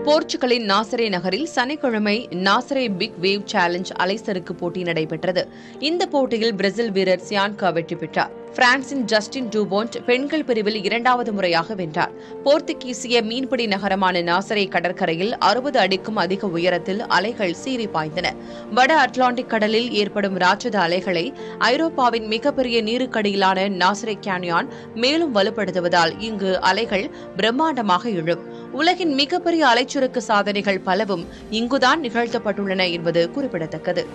போர்ச்சுகலின் நாசரே நகரில் சனிக்கிழமை நாசரே big wave challenge அலைசறுக்கு போட்டி நடைபெற்றது. இந்த போட்டியில் பிரேசில் வீரர் சியான்கா வெற்றி பெற்றார். பிரான்சின் ஜஸ்டின் டூபோண்ட் பெண்கள் பிரிவில் இரண்டாவது முறையாக வென்றார். போர்த்துகீசிய மீன்பிடி நகரமான நாசரே கடற்கரையில் 60 அடிக்கும் அதிக உயரத்தில் அலைகள் சீறி பாய்ந்தன. வட அட்லாண்டிக் கடலில் ஏற்படும் ராட்சத அலைகளை ஐரோப்பாவின் மிகப்பெரிய நீருக்கடியிலான நாசரே கேன்யான் மேலும் வலுப்படுத்துவதால் இங்கு அலைகள் பிரம்மாண்டமாக எழும். உலகின் மிகப்பெரிய அலைச்சுருக்கு சாதனைகள் பலவும் இங்குதான் நிகழ்த்தப்பட்டுள்ளன என்பது குறிப்பிடத்தக்கது.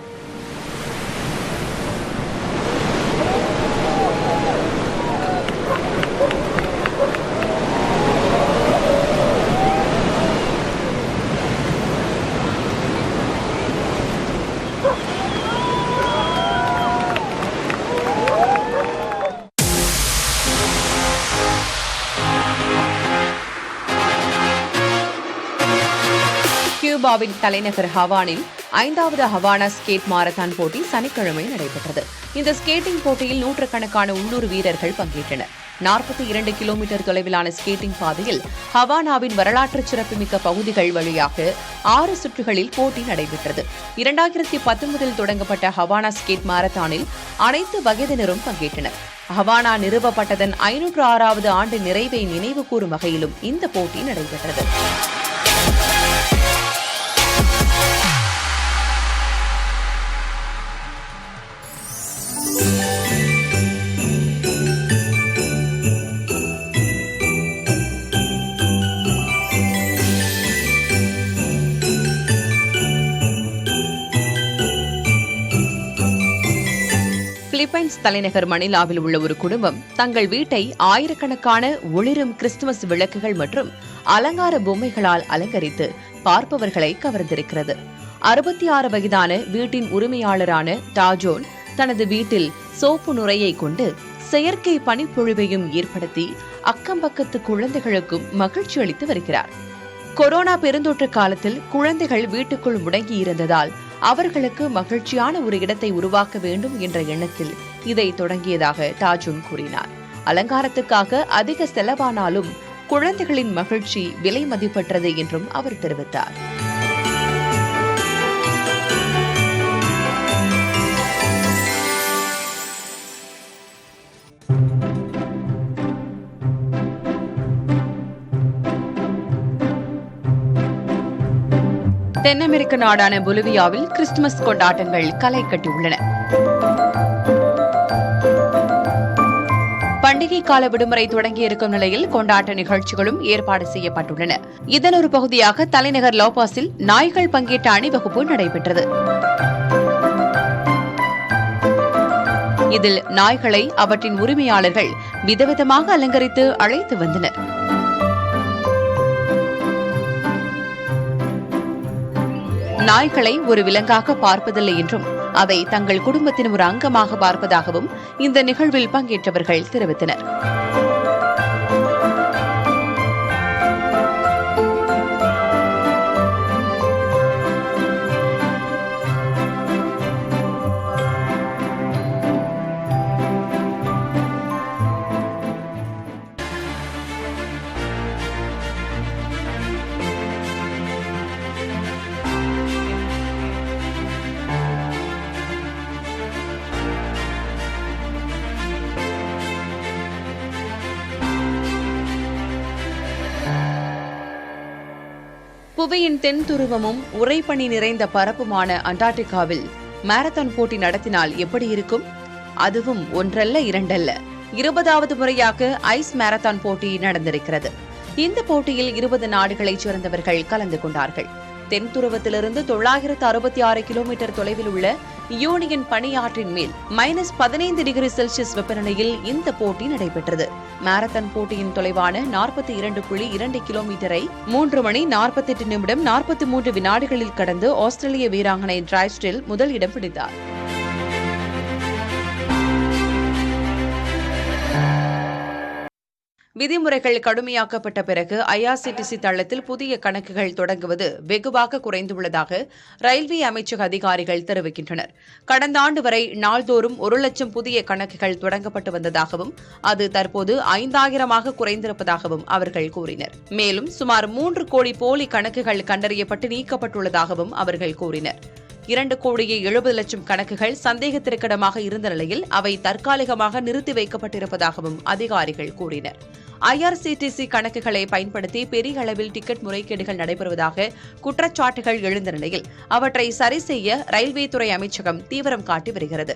கியூபாவின் தலைநகர் ஹவானில் 5வது ஹவானா ஸ்கேட் மாரத்தான் போட்டி சனிக்கிழமை நடைபெற்றது. இந்த ஸ்கேட்டிங் போட்டியில் நூற்றுக்கணக்கான உள்ளூர் வீரர்கள் பங்கேற்றனர். 42 கிலோமீட்டர் தொலைவிலான ஸ்கேட்டிங் பாதையில் ஹவானாவின் வரலாற்று சிறப்புமிக்க பகுதிகள் வழியாக 6 சுற்றுகளில் போட்டி நடைபெற்றது. 2019இல் தொடங்கப்பட்ட ஹவானா ஸ்கேட் மாரத்தானில் அனைத்து வயதினரும் பங்கேற்றனர். ஹவானா நிறுவப்பட்டதன் 506வது ஆண்டு நிறைவை நினைவு கூறும் வகையிலும் இந்த போட்டி நடைபெற்றது. பிலிப்பைன்ஸ் தலைநகர் மணிலாவில் உள்ள ஒரு குடும்பம் தங்கள் வீட்டை ஆயிரக்கணக்கான ஒளிரும் கிறிஸ்துமஸ் விளக்குகள் மற்றும் அலங்கார பொம்மைகளால் அலங்கரித்து பார்ப்பவர்களை கவர்ந்திருக்கிறது. 66 வயதான வீட்டின் உரிமையாளரான டாஜோன் தனது வீட்டில் சோப்பு நுரையை கொண்டு செயற்கை பனிப்பொழிவையும் ஏற்படுத்தி அக்கம்பக்கத்து குழந்தைகளுக்கும் மகிழ்ச்சி அளித்து வருகிறார். கொரோனா பெருந்தொற்று காலத்தில் குழந்தைகள் வீட்டுக்குள் முடங்கியிருந்ததால் அவர்களுக்கு மகிழ்ச்சியான ஒரு இடத்தை உருவாக்க வேண்டும் என்ற எண்ணத்தில் இதை தொடங்கியதாக டாஜூன் கூறினார். அலங்காரத்துக்காக அதிக செலவானாலும் குழந்தைகளின் மகிழ்ச்சி விலை மதிப்பற்றது என்றும் அவர் தெரிவித்தார். தென் அமெரிக்க நாடான பொலிவியாவில் கிறிஸ்துமஸ் கொண்டாட்டங்கள் களை கட்டியுள்ளன. பண்டிகை கால விடுமுறை தொடங்கியிருக்கும் நிலையில் கொண்டாட்ட நிகழ்ச்சிகளும் ஏற்பாடு செய்யப்பட்டுள்ளன. இதன் ஒரு பகுதியாக தலைநகர் லோபாஸில் நாய்கள் பங்கேற்ற அணிவகுப்பு நடைபெற்றது. இதில் நாய்களை அவற்றின் உரிமையாளர்கள் விதவிதமாக அலங்கரித்து அழைத்து வந்தனர். நாய்களை ஒரு விலங்காக பார்ப்பதில்லை என்றும் அதை தங்கள் குடும்பத்தின் ஒரு அங்கமாக பார்ப்பதாகவும் இந்த நிகழ்வில் பங்கேற்றவர்கள் தெரிவித்தனர். புவியின் தென் துருவமும் உறைபனி நிறைந்த பரப்புமான அண்டார்டிகாவில் மாரத்தான் போட்டி நடத்தினால் எப்படி இருக்கும்? அதுவும் ஒன்றல்ல இரண்டல்ல, 20வது முறையாக ஐஸ் மாரத்தான் போட்டி நடந்திருக்கிறது. இந்த போட்டியில் 20 நாடுகளைச் சேர்ந்தவர்கள் கலந்து கொண்டார்கள். தென் துருவத்திலிருந்து 966 கிலோமீட்டர் தொலைவில் உள்ள யூனியன் பனியாற்றின் மேல் -15 டிகிரி செல்சியஸ் வெப்பநிலையில் இந்த போட்டி நடைபெற்றது. மாரத்தான் போட்டியின் தொலைவான 42.2 கிலோமீட்டரை 3 மணி 48 நிமிடம் 43 வினாடிகளில் கடந்து ஆஸ்திரேலிய வீராங்கனை டிரைஸ்டில் முதல் இடம் பிடித்தார். விதிமுறைகள் கடுமையாக்கப்பட்ட பிறகு ஐஆர்சிடிசி தளத்தில் புதிய கணக்குகள் தொடங்குவது வெகுவாக குறைந்துள்ளதாக ரயில்வே அமைச்சக அதிகாரிகள் தெரிவிக்கின்றனர். கடந்த ஆண்டு வரை நாள்தோறும் 1,00,000 புதிய கணக்குகள் தொடங்கப்பட்டு வந்ததாகவும் அது தற்போது 5,000 குறைந்திருப்பதாகவும் அவர்கள் கூறினர். மேலும் சுமார் 3 கோடி போலி கணக்குகள் கண்டறியப்பட்டு நீக்கப்பட்டுள்ளதாகவும் அவர்கள் கூறினர். 2,70,00,000 கணக்குகள் சந்தேகத்திற்கிடமாக இருந்த நிலையில் அவை தற்காலிகமாக நிறுத்தி வைக்கப்பட்டிருப்பதாகவும் அதிகாரிகள் கூறினர். ஐஆர்சிடிசி கணக்குகளை பயன்படுத்தி பெரிய அளவில் டிக்கெட் முறைகேடுகள் நடைபெறுவதாக குற்றச்சாட்டுகள் எழுந்த நிலையில் அவற்றை சரி செய்ய ரயில்வே துறை அமைச்சகம் தீவிரம் காட்டி வருகிறது.